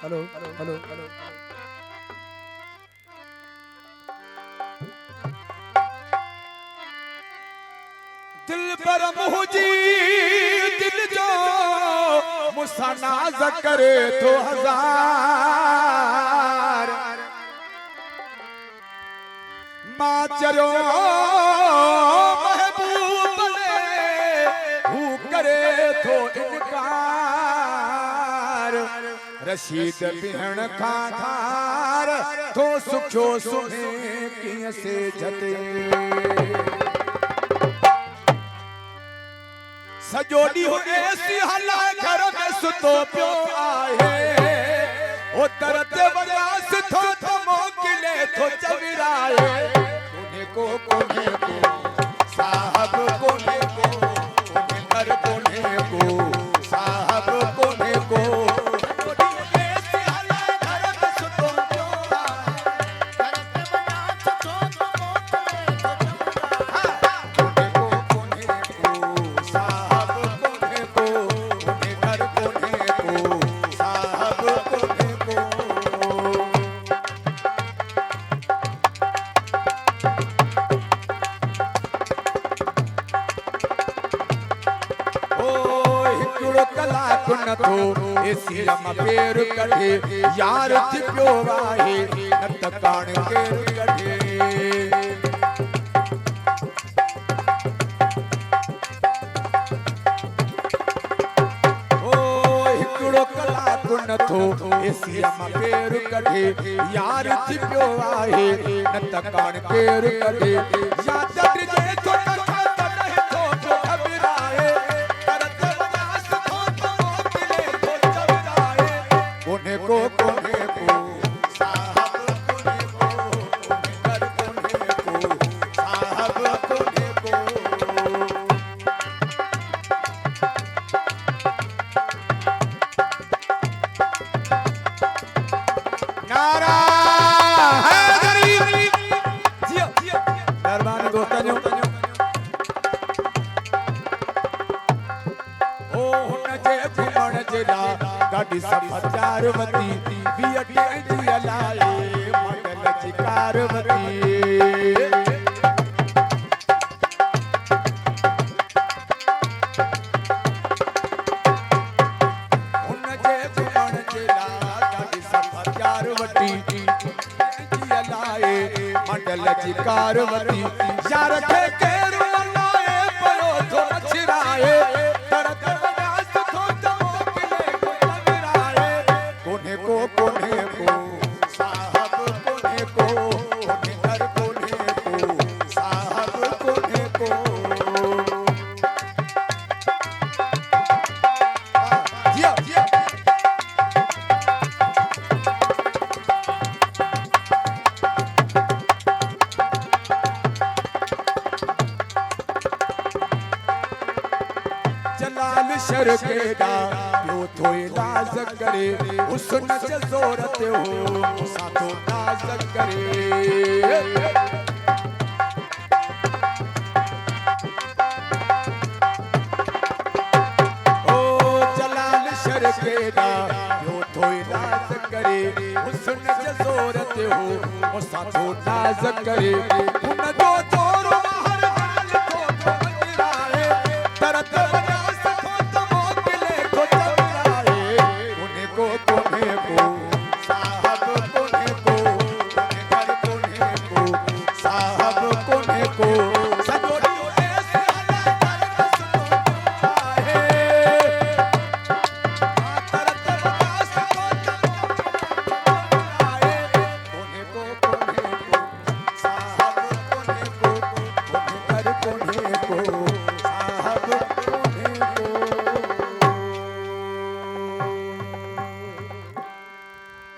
Hello hello hello. दिल पर मुझी दिल जो मुसा नाज करे तो हजार मां चरो महबूब ने हू करे तो इनकार रशीद बिहण खां धार तो सुखो सुने किए से जते सजो ॾींहुं एसी हलाए घर में सुतो पियो आहे ओ दर्द वयास थो तो मोकिले थो चविराए कोने को साहब कोने को घर कोने को साहब कोने को पेर कढे यार थी पियो आहे न त काण केर कढे ओ हिकिड़ो कलाकु नथो एसीअ मां पेर कढे यार थी पियो आहे न त काण केर कढे या चढ़जे थो त नहीं थो घबराए कोने को साहब कोने को घर कोने को साहब कोने को नारा हैदरी जियो मेहरबानी दोस्तों ओ हुन जे घुमण जे ला गाड़ी समाचारवती बीअटे जी हलाए मंडल जी कारवती हुन जे घुमण जे ला गाड़ी समाचारवती जी हलाए मंडल जी कारवती यार खे केरु लाए पयो थो छिराए कोने को साहब कोने को घर कोने को साहब कोने को जिया जिया जलाल शर केदा यो थो इलाज करे हुस्न जे ज़ोर ते हो साथो नाज करे ओ जलाल शर केदा यो थो इलाज करे हुस्न जे ज़ोर ते हो साथो नाज करे हुन जो